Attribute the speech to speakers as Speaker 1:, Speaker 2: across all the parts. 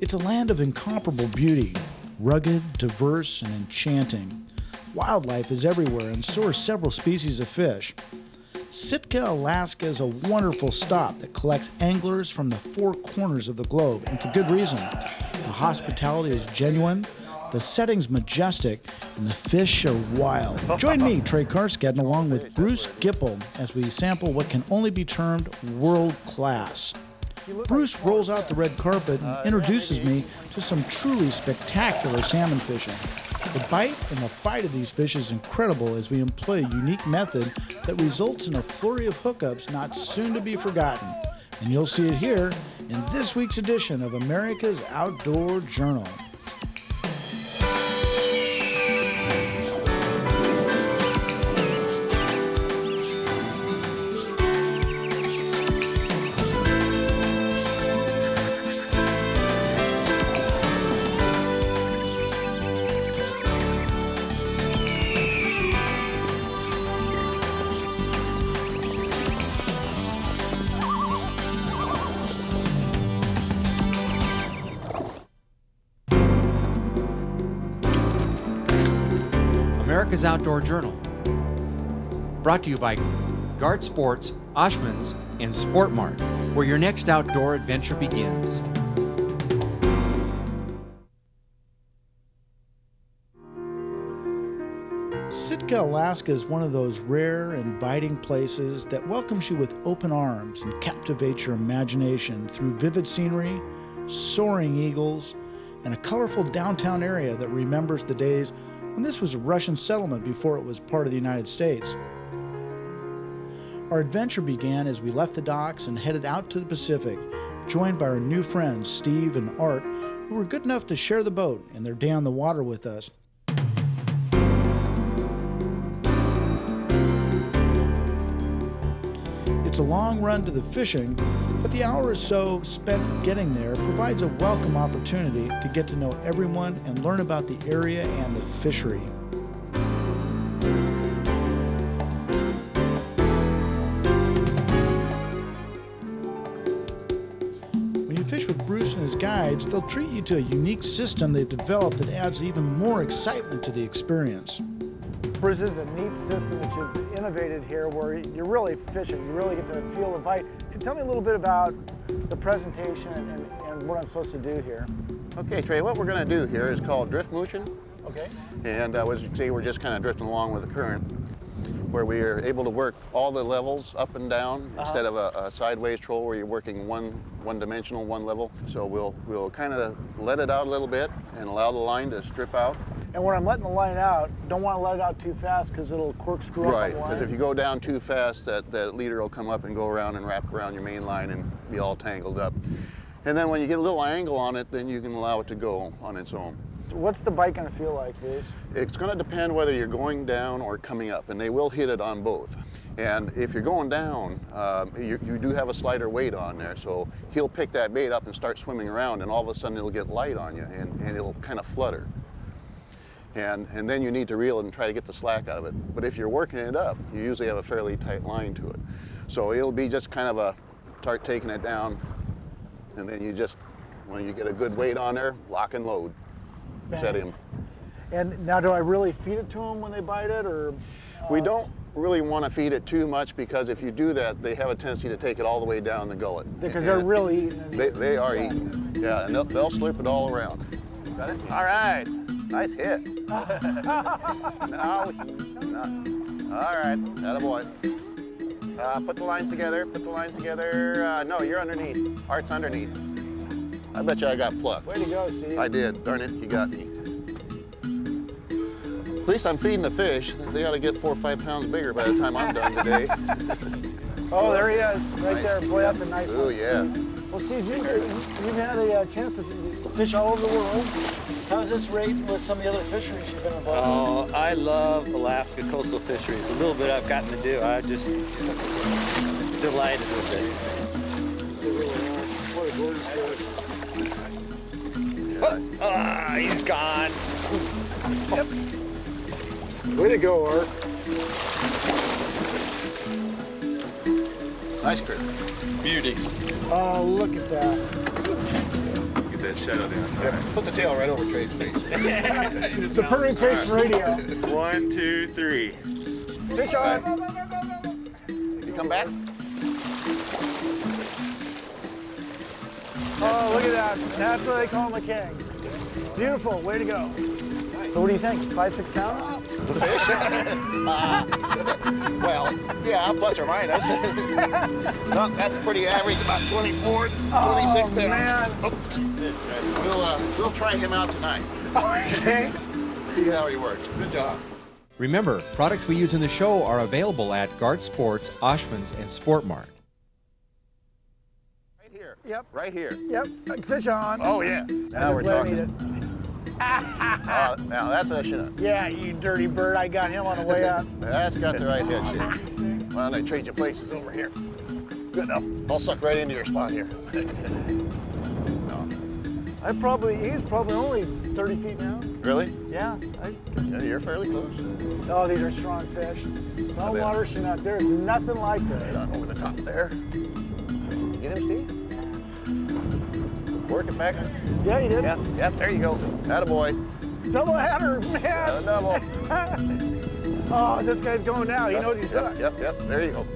Speaker 1: It's a land of incomparable beauty, rugged, diverse, and enchanting. Wildlife is everywhere, and so are several species of fish. Sitka, Alaska is a wonderful stop that collects anglers from the four corners of the globe, and for good reason. The hospitality is genuine, the setting's majestic, and the fish are wild. Join me, Trey Carskadon, along with Bruce Gipple, as we sample what can only be termed world class. Bruce rolls out the red carpet and introduces me to some truly spectacular salmon fishing. The bite and the fight of these fish is incredible as we employ a unique method that results in a flurry of hookups not soon to be forgotten. And you'll see it here in this week's edition of America's Outdoor Journal.
Speaker 2: America's Outdoor Journal. Brought to you by Guard Sports, Oshman's, and Sport Mart, where your next outdoor adventure begins.
Speaker 1: Sitka, Alaska is one of those rare, inviting places that welcomes you with open arms and captivates your imagination through vivid scenery, soaring eagles, and a colorful downtown area that remembers the days when this was a Russian settlement before it was part of the United States. Our adventure began as we left the docks and headed out to the Pacific, joined by our new friends Steve and Art, who were good enough to share the boat and their day on the water with us. It's a long run to the fishing, but the hour or so spent getting there provides a welcome opportunity to get to know everyone and learn about the area and the fishery. When you fish with Bruce and his guides, they'll treat you to a unique system they've developed that adds even more excitement to the experience.
Speaker 3: Bruce, is a neat system that you've innovated here where you're really fishing, you really get to feel the bite. Can you tell me a little bit about the presentation and what I'm supposed to do here?
Speaker 4: Okay, Trey, what we're going to do here is called drift mooching.
Speaker 3: Okay.
Speaker 4: And as you can see, we're just kind of drifting along with the current, where we are able to work all the levels up and down instead of a sideways troll where you're working one dimensional, one level. So we'll kind of let it out a little bit and allow the line to strip out.
Speaker 3: And when I'm letting the line out, don't want to let it out too fast because it'll corkscrew up
Speaker 4: Right,
Speaker 3: the line.
Speaker 4: because if you go down too fast, that leader will come up and go around and wrap around your main line and be all tangled up. And then when you get a little angle on it, then you can allow it to go on its own.
Speaker 3: What's the bite going to feel like, Bruce?
Speaker 4: It's going to depend whether you're going down or coming up, and they will hit it on both. And if you're going down, you do have a slighter weight on there, so he'll pick that bait up and start swimming around, and all of a sudden it'll get light on you, and it'll kind of flutter. And then you need to reel it and try to get the slack out of it. But if you're working it up, you usually have a fairly tight line to it. So it'll be just kind of start taking it down, and then you just, when you get a good weight on there, lock and load.
Speaker 3: Bang.
Speaker 4: Set him.
Speaker 3: And now, do I really feed it to them when they bite it, or?
Speaker 4: We don't really want to feed it too much, because if you do that, they have a tendency to take it all the way down the gullet.
Speaker 3: Because they're really eating it.
Speaker 4: They are eating. Yeah, and they'll slurp it all around. Got it? All right. Nice hit. No. All right. Attaboy. Put the lines together. Put the lines together. No, you're underneath. Art's underneath. I bet you I got plucked.
Speaker 3: Way to go, Steve.
Speaker 4: I did. Darn it, you got me. At least I'm feeding the fish. They ought to get 4 or 5 pounds bigger by the time I'm done today.
Speaker 3: Oh, there he is, right
Speaker 4: Nice.
Speaker 3: there. Boy, that's a nice one.
Speaker 4: Oh, yeah.
Speaker 3: Well, Steve, you've had a chance to fish all over the world. How's this rate with some of the other fisheries you've been involved in?
Speaker 5: Oh, I love Alaska coastal fisheries. A little bit I've gotten to do. I'm just delighted with it.
Speaker 3: What a gorgeous fish.
Speaker 5: He's gone.
Speaker 3: Yep. Way to go, Art.
Speaker 4: Nice critter.
Speaker 5: Beauty.
Speaker 3: Oh, look at that.
Speaker 4: Look at
Speaker 6: that shadow down.
Speaker 4: Yeah, put the tail right over Trey's face.
Speaker 3: The purring face radio.
Speaker 6: 1, 2, 3.
Speaker 3: Fish on.
Speaker 4: You come back?
Speaker 3: Oh, look at that. That's what they call him a king. Beautiful. Way to go. So what do you think? 5, 6 pounds?
Speaker 4: The fish? Well, yeah, plus or minus. No, that's pretty average, about 24, 26 pounds.
Speaker 3: Man.
Speaker 4: We'll try him out tonight.
Speaker 3: Okay.
Speaker 4: See how he works. Good job.
Speaker 2: Remember, products we use in the show are available at Guard Sports, Oshman's, and Sport Mart.
Speaker 4: Right here.
Speaker 3: Yep.
Speaker 4: Right here.
Speaker 3: Yep. Fish on.
Speaker 4: Oh, yeah. Now we're
Speaker 3: Just let him eat
Speaker 4: talking.
Speaker 3: it.
Speaker 4: Now that's a shit.
Speaker 3: Yeah, you dirty bird. I got him on the way up.
Speaker 4: That's got the right head shape. Why don't I trade you places over here? Good enough. I'll suck right into your spot here.
Speaker 3: He's probably only 30 feet now.
Speaker 4: Really?
Speaker 3: Yeah.
Speaker 4: Yeah, you're fairly close.
Speaker 3: Oh, these are strong fish. Saltwater Chinook. There's nothing like
Speaker 4: Right
Speaker 3: this.
Speaker 4: on over the top there. Get him, Steve? Work it back.
Speaker 3: Yeah, you did.
Speaker 4: Yeah, there you go. Attaboy.
Speaker 3: Double header,
Speaker 4: Got a
Speaker 3: man.
Speaker 4: double.
Speaker 3: Oh, this guy's going now. He knows he's hooked.
Speaker 4: Yep, there you go.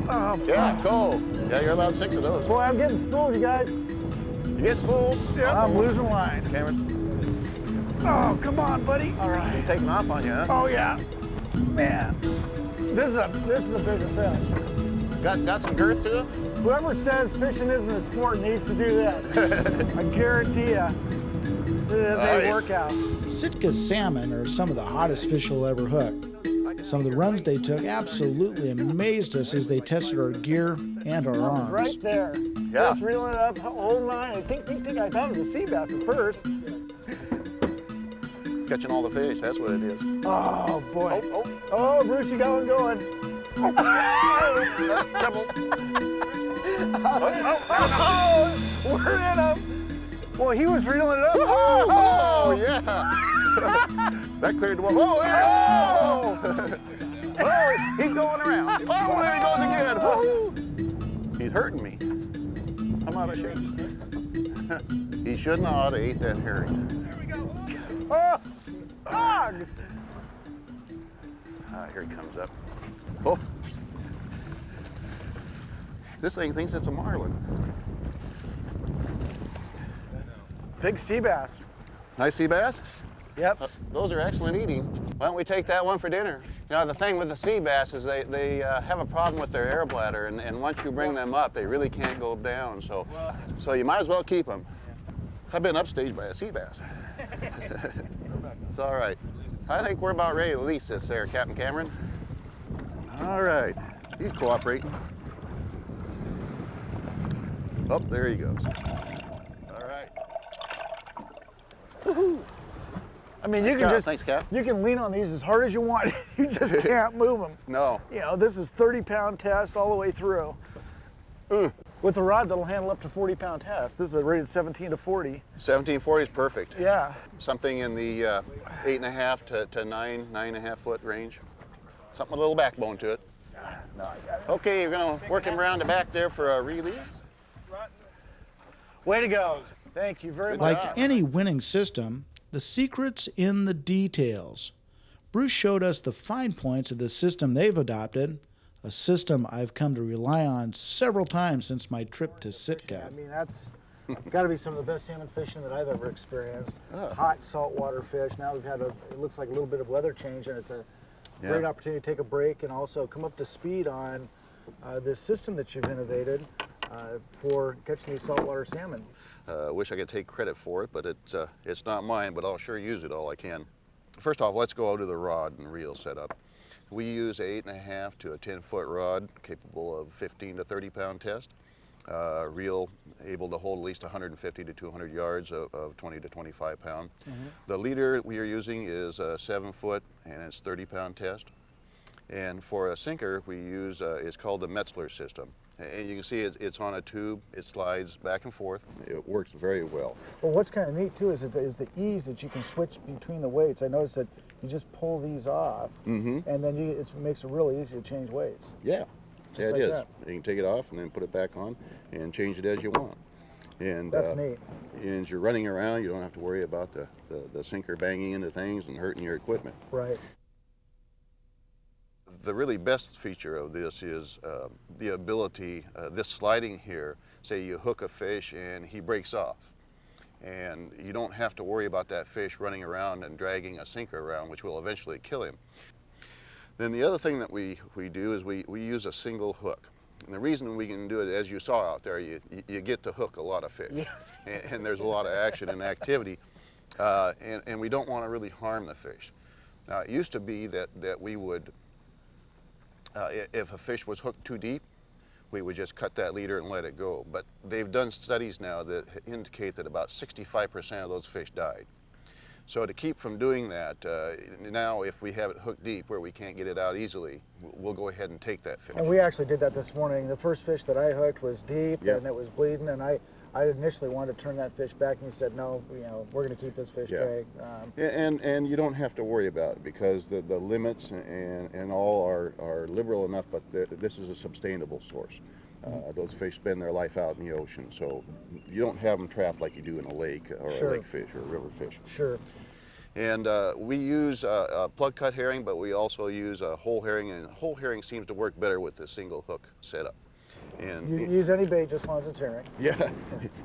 Speaker 3: Oh,
Speaker 4: Yeah, cool. Yeah, you're allowed 6 of those.
Speaker 3: boy, I'm getting spooled, you guys.
Speaker 4: You get spooled.
Speaker 3: I'm losing line.
Speaker 4: Cameron,
Speaker 3: Oh, come on, buddy. All right.
Speaker 4: he's taking off on you, huh?
Speaker 3: Oh yeah, man. This is a bigger fish.
Speaker 4: Got some girth to it?
Speaker 3: Whoever says fishing isn't a sport needs to do this. I guarantee you, it is a workout.
Speaker 1: Sitka salmon are some of the hottest fish you'll ever hook. Some of the runs they took absolutely amazed us as they tested our gear and our arms.
Speaker 3: Right there.
Speaker 4: Yeah.
Speaker 3: Just reeling it up, holding on. I think. I thought it was a sea bass at first.
Speaker 4: Catching all the fish, that's what it is.
Speaker 3: Oh boy.
Speaker 4: Oh.
Speaker 3: Oh, Bruce, you got one going.
Speaker 4: Double.
Speaker 3: Oh, we're in him. Well, he was reeling it up.
Speaker 4: Oh, yeah. That cleared the one. Oh, there oh, he's going around. Oh, there he goes again. Oh. He's hurting me. I'm out of shape. He shouldn't have ate that herring.
Speaker 3: There we go. Oh, dogs.
Speaker 4: Here he comes up. Oh. This thing thinks it's a marlin.
Speaker 3: Big sea bass.
Speaker 4: Nice sea bass?
Speaker 3: Yep.
Speaker 4: Those are excellent eating. Why don't we take that one for dinner? You know, the thing with the sea bass is they have a problem with their air bladder, and once you bring them up, they really can't go down. So you might as well keep them. I've been upstaged by a sea bass. It's all right. I think we're about ready to release this there, Captain Cameron. All right. He's cooperating. Oh, there he goes. All right. Woohoo!
Speaker 3: I mean,
Speaker 4: Nice
Speaker 3: you can
Speaker 4: job. Thanks, Cap.
Speaker 3: you can lean on these as hard as you want. You just can't move them.
Speaker 4: No.
Speaker 3: You know, this is 30-pound test all the way through. With a rod that'll handle up to 40-pound test. This is a rated 17 to 40.
Speaker 4: 1740 is perfect.
Speaker 3: Yeah.
Speaker 4: Something in the 8.5 to 9.5 foot range. Something with a little backbone to it.
Speaker 3: No, I got it.
Speaker 4: Okay, you're gonna work him around the back there for a release.
Speaker 3: Way to go. Thank you very
Speaker 4: Good
Speaker 3: much.
Speaker 1: Like any winning system, the secret's in the details. Bruce showed us the fine points of the system they've adopted, a system I've come to rely on several times since my trip to Sitka.
Speaker 3: I mean, that's got to be some of the best salmon fishing that I've ever experienced. Hot saltwater fish. Now we've had it looks like a little bit of weather change, and it's a great opportunity to take a break and also come up to speed on this system that you've innovated for catching these saltwater salmon.
Speaker 4: Wish I could take credit for it, but it's not mine, but I'll sure use it all I can. First off, let's go out to the rod and reel setup. We use an 8.5 to a 10-foot rod capable of 15 to 30-pound test. Reel able to hold at least 150 to 200 yards of 20 to 25 pound. The leader we are using is a 7-foot and it's 30-pound test. And for a sinker, we use, it's called the Metzler system. And you can see it's on a tube, it slides back and forth. It works very well.
Speaker 3: Well, what's kind of neat too is the ease that you can switch between the weights. I noticed that you just pull these off, and then it makes it really easy to change weights.
Speaker 4: Yeah,
Speaker 3: Just
Speaker 4: yeah,
Speaker 3: like
Speaker 4: it is.
Speaker 3: that.
Speaker 4: You can take it off and then put it back on and change it as you want. And
Speaker 3: That's neat.
Speaker 4: And as you're running around, you don't have to worry about the sinker banging into things and hurting your equipment.
Speaker 3: Right.
Speaker 4: The really best feature of this is the ability, this sliding here, say you hook a fish and he breaks off. And you don't have to worry about that fish running around and dragging a sinker around, which will eventually kill him. Then the other thing that we do is we use a single hook. And the reason we can do it, as you saw out there, you get to hook a lot of fish. Yeah. And there's a lot of action and activity. And we don't want to really harm the fish. Now, it used to be that we would, if a fish was hooked too deep, we would just cut that leader and let it go. But they've done studies now that indicate that about 65% of those fish died. So to keep from doing that, now if we have it hooked deep where we can't get it out easily, we'll go ahead and take that fish.
Speaker 3: And we actually did that this morning. The first fish that I hooked was deep,
Speaker 4: yep,
Speaker 3: and it was bleeding, and I initially wanted to turn that fish back, and he said, no, we're going to keep this fish, Trey.
Speaker 4: And you don't have to worry about it because the limits and all are liberal enough, but this is a sustainable source. Those fish spend their life out in the ocean, so you don't have them trapped like you do in a lake or
Speaker 3: sure,
Speaker 4: a lake fish or a river fish.
Speaker 3: Sure.
Speaker 4: And we use a plug cut herring, but we also use a whole herring, and whole herring seems to work better with the single hook setup. And
Speaker 3: you use any bait just as long as it's herring.
Speaker 4: Yeah,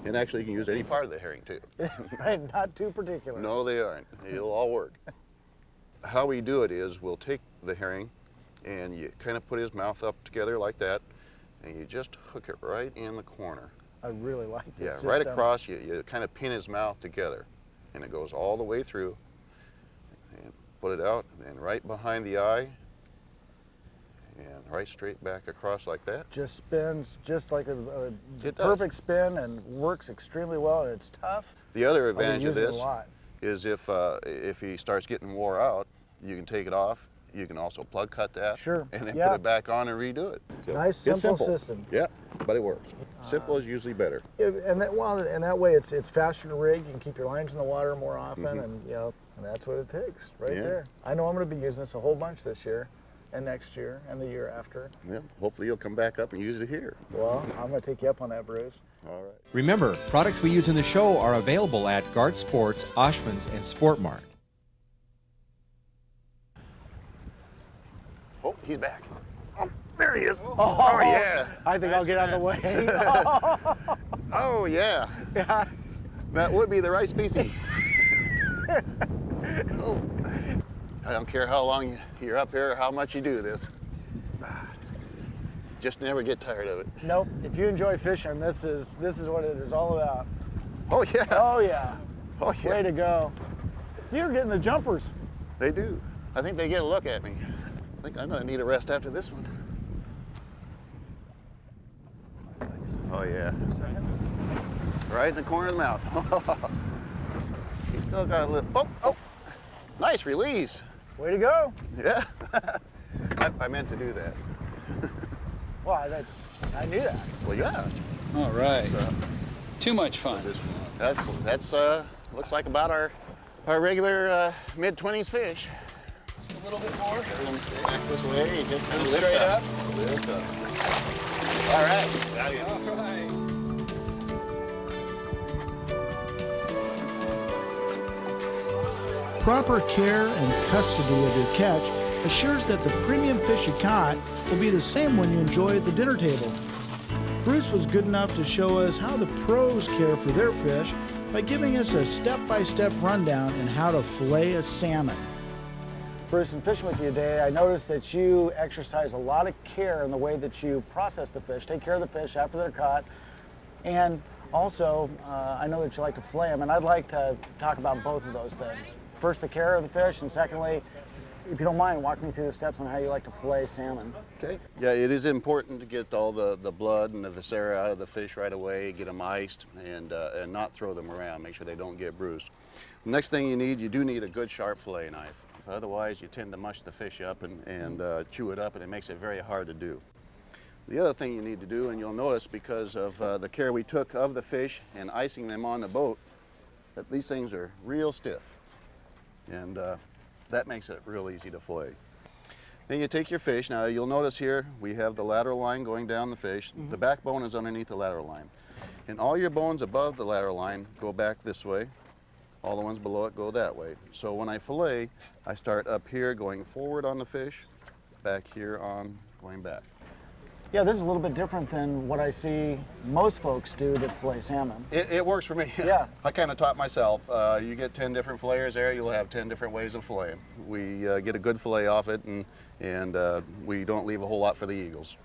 Speaker 4: and actually you can use any part of the herring too.
Speaker 3: Right, not too particular.
Speaker 4: No, they aren't. It'll all work. How we do it is we'll take the herring and you kind of put his mouth up together like that, and you just hook it right in the corner.
Speaker 3: I really like this
Speaker 4: Yeah,
Speaker 3: system.
Speaker 4: right across, you kind of pin his mouth together, and it goes all the way through, and put it out, and right behind the eye, and right straight back across like that.
Speaker 3: Just spins just like a
Speaker 4: It
Speaker 3: perfect
Speaker 4: does.
Speaker 3: spin, and works extremely well, and it's tough.
Speaker 4: The other
Speaker 3: I've been
Speaker 4: advantage of
Speaker 3: using it
Speaker 4: this
Speaker 3: a lot.
Speaker 4: is if he starts getting wore out, you can take it off. You can also plug cut that,
Speaker 3: Sure.
Speaker 4: and then
Speaker 3: Yeah.
Speaker 4: put it back on and redo it. So
Speaker 3: Nice,
Speaker 4: it's
Speaker 3: simple system.
Speaker 4: Yeah, but it works. Simple is usually better.
Speaker 3: And that way it's faster to rig. You can keep your lines in the water more often, and and that's what it takes right there. I know I'm going to be using this a whole bunch this year, and next year, and the year after.
Speaker 4: Yeah, hopefully you'll come back up and use it here.
Speaker 3: Well, I'm going to take you up on that, Bruce.
Speaker 4: All right.
Speaker 2: Remember, products we use in the show are available at Guard Sports, Oshman's, and Sport Mart.
Speaker 4: Oh, he's back. Oh, there he is.
Speaker 3: Oh,
Speaker 4: yeah.
Speaker 3: I think I'll get out of the way.
Speaker 4: Oh, yeah.
Speaker 3: Yeah.
Speaker 4: That would be the right species. Oh. I don't care how long you're up here or how much you do this. Just never get tired of it.
Speaker 3: Nope. If you enjoy fishing, this is what it is all about.
Speaker 4: Oh, yeah.
Speaker 3: Oh yeah.
Speaker 4: Oh, yeah.
Speaker 3: Way to go. You're getting the jumpers.
Speaker 4: They do. I think they get a look at me. I think I'm going to need a rest after this one. Oh, yeah. Right in the corner of the mouth. He's still got a little, oh, nice release.
Speaker 3: Way to go.
Speaker 4: Yeah. I meant to do that.
Speaker 3: Well, I knew that.
Speaker 4: Well, yeah.
Speaker 7: All right. Too much fun.
Speaker 4: That's looks like about our regular mid-20s fish.
Speaker 7: Just a little bit more.
Speaker 4: Back this way. Just
Speaker 7: Go straight up.
Speaker 4: Lift up. All right. Got him.
Speaker 7: All right.
Speaker 1: Proper care and custody of your catch assures that the premium fish you caught will be the same one you enjoy at the dinner table. Bruce was good enough to show us how the pros care for their fish by giving us a step-by-step rundown in how to fillet a salmon.
Speaker 3: Bruce, in fishing with you today, I noticed that you exercise a lot of care in the way that you process the fish, take care of the fish after they're caught, and also I know that you like to fillet them, and I'd like to talk about both of those things. First, the care of the fish, and secondly, if you don't mind, walk me through the steps on how you like to fillet salmon.
Speaker 4: Okay. Yeah, it is important to get all the blood and the viscera out of the fish right away, get them iced, and not throw them around, make sure they don't get bruised. The next thing you do need a good sharp fillet knife. Otherwise, you tend to mush the fish up and chew it up, and it makes it very hard to do. The other thing you need to do, and you'll notice because of the care we took of the fish and icing them on the boat, that these things are real stiff. And that makes it real easy to fillet. Then you take your fish. Now you'll notice here we have the lateral line going down the fish. The backbone is underneath the lateral line. And all your bones above the ladder line go back this way. All the ones below it go that way. So when I fillet, I start up here going forward on the fish, back here on going back.
Speaker 3: Yeah, this is a little bit different than what I see most folks do that fillet salmon.
Speaker 4: It works for me.
Speaker 3: Yeah.
Speaker 4: I kind of taught myself. You get 10 different filleters there, you'll have 10 different ways of filleting. We get a good fillet off it, and we don't leave a whole lot for the eagles.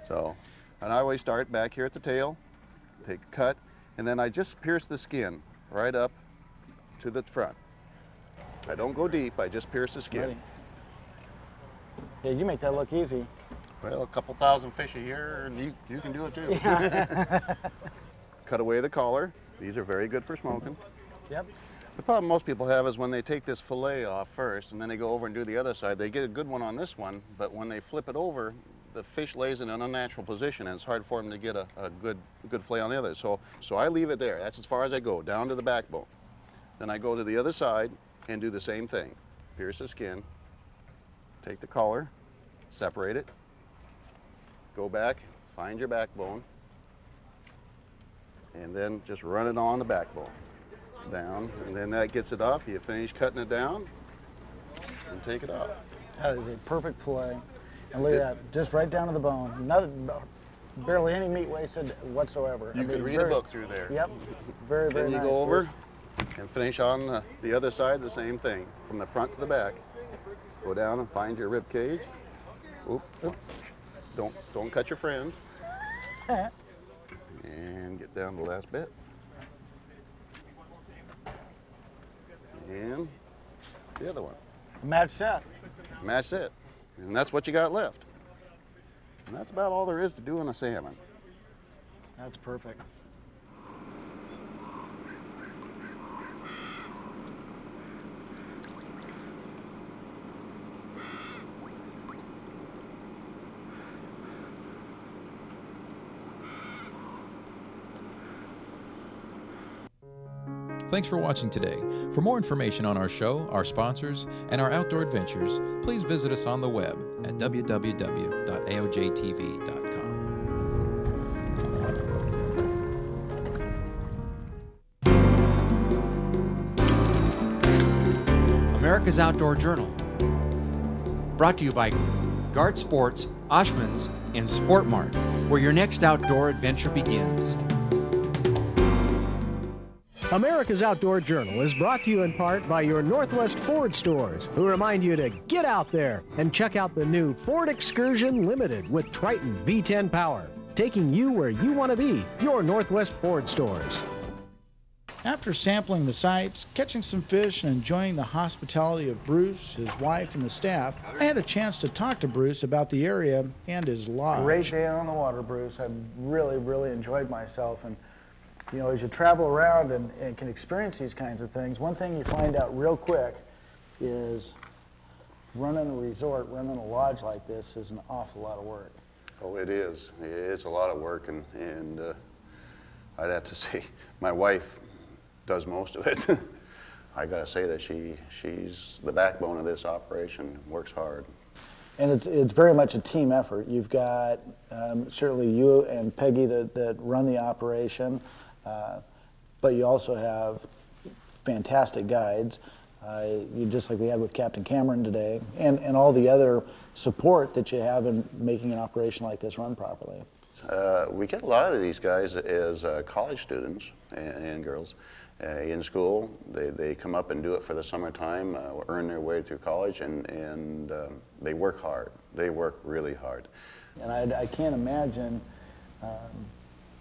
Speaker 4: So, and I always start back here at the tail, take a cut, and then I just pierce the skin right up to the front. I don't go deep, I just pierce the skin.
Speaker 3: Ready. Yeah, you make that look easy.
Speaker 4: Well, a couple thousand fish a year, and you can do it too.
Speaker 3: Yeah.
Speaker 4: Cut away the collar. These are very good for smoking.
Speaker 3: Yep.
Speaker 4: The problem most people have is when they take this fillet off first and then they go over and do the other side, they get a good one on this one, but when they flip it over, the fish lays in an unnatural position and it's hard for them to get a good fillet on the other. So I leave it there. That's as far as I go, down to the backbone. Then I go to the other side and do the same thing. Pierce the skin, take the collar, separate it, go back, find your backbone, and then just run it on the backbone. Down, and then that gets it off. You finish cutting it down and take it off.
Speaker 3: That is a perfect fillet. And look at that, just right down to the bone. Nothing, barely any meat wasted whatsoever.
Speaker 4: You could read a book through there.
Speaker 3: Yep, very, very
Speaker 4: nice.
Speaker 3: nice.
Speaker 4: Then you go over and finish on the other side, the same thing. From the front to the back. Go down and find your rib cage. Oop. Don't cut your friend. And get down to the last bit. And the other one.
Speaker 3: Match set.
Speaker 4: Match it. And that's what you got left. And that's about all there is to do in a salmon.
Speaker 3: That's perfect.
Speaker 8: Thanks for watching today. For more information on our show, our sponsors, and our outdoor adventures, please visit us on the web at www.aojtv.com.
Speaker 2: America's Outdoor Journal. Brought to you by Guard Sports, Oshman's, and Sport Mart, where your next outdoor adventure begins.
Speaker 9: America's Outdoor Journal is brought to you in part by your Northwest Ford stores, who remind you to get out there and check out the new Ford Excursion Limited with Triton V10 power, taking you where you want to be, your Northwest Ford stores.
Speaker 1: After sampling the sights, catching some fish, and enjoying the hospitality of Bruce, his wife, and the staff, I had a chance to talk to Bruce about the area and his lodge.
Speaker 3: Great day on the water, Bruce. I really, really enjoyed myself. And you know, as you travel around and can experience these kinds of things, one thing you find out real quick is running a resort, running a lodge like this is an awful lot of work.
Speaker 4: Oh, it is. It's a lot of work, and I'd have to say my wife does most of it. I gotta say that she's the backbone of this operation, works hard.
Speaker 3: And it's very much a team effort. You've got certainly you and Peggy that run the operation, but you also have fantastic guides, just like we had with Captain Cameron today, and all the other support that you have in making an operation like this run properly.
Speaker 4: We get a lot of these guys as college students and girls in school. They come up and do it for the summertime, earn their way through college, and they work hard. They work really hard.
Speaker 3: And I can't imagine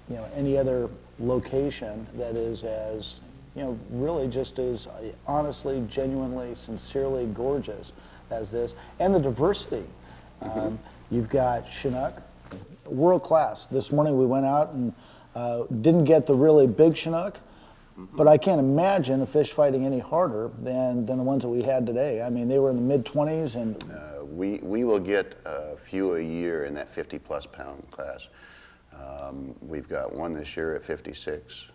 Speaker 3: you know, any other location that is as, you know, really just as honestly, genuinely, sincerely gorgeous as this, and the diversity. You've got Chinook, world class. This morning we went out and didn't get the really big Chinook, but I can't imagine a fish fighting any harder than the ones that we had today. I mean, they were in the mid-20s, and
Speaker 4: we will get a few a year in that 50-plus pound class. We've got one this year at 56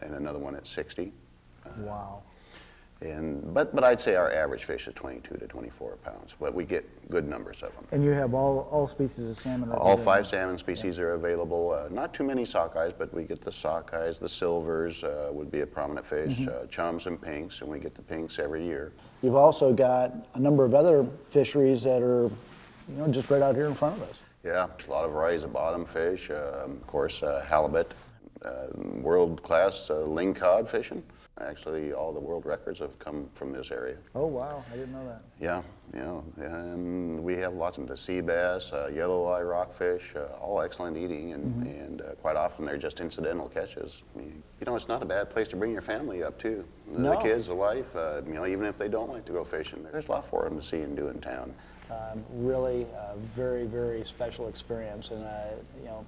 Speaker 4: and another one at 60.
Speaker 3: Wow.
Speaker 4: But I'd say our average fish is 22 to 24 pounds, but we get good numbers of them.
Speaker 3: And you have all species of salmon?
Speaker 4: All 5 salmon species are available. Not too many sockeyes, but we get the sockeyes, the silvers would be a prominent fish, chums and pinks, and we get the pinks every year.
Speaker 3: You've also got a number of other fisheries that are, just right out here in front of us.
Speaker 4: Yeah, a lot of varieties of bottom fish, of course halibut, world-class lingcod fishing. Actually, all the world records have come from this area.
Speaker 3: Oh, wow. I didn't know that.
Speaker 4: Yeah, and we have lots of the sea bass, yellow eye rockfish, all excellent eating, and quite often they're just incidental catches. I mean, it's not a bad place to bring your family up, too. The kids, the wife, even if they don't like to go fishing, there's a lot for them to see and do in town.
Speaker 3: Really a very, very special experience, and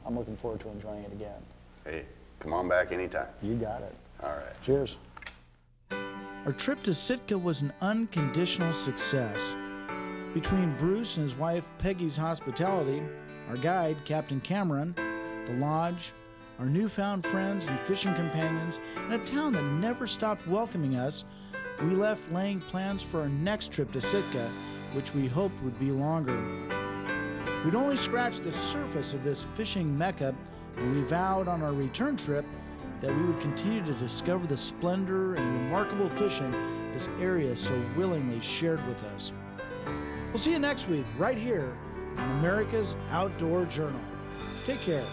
Speaker 3: I'm looking forward to enjoying it again.
Speaker 4: Hey, come on back anytime.
Speaker 3: You got it.
Speaker 4: All right.
Speaker 3: Cheers.
Speaker 1: Our trip to Sitka was an unconditional success. Between Bruce and his wife Peggy's hospitality, our guide, Captain Cameron, the lodge, our newfound friends and fishing companions, and a town that never stopped welcoming us, we left laying plans for our next trip to Sitka, which we hoped would be longer. We'd only scratched the surface of this fishing mecca, and we vowed on our return trip that we would continue to discover the splendor and remarkable fishing this area so willingly shared with us. We'll see you next week right here on America's Outdoor Journal. Take care.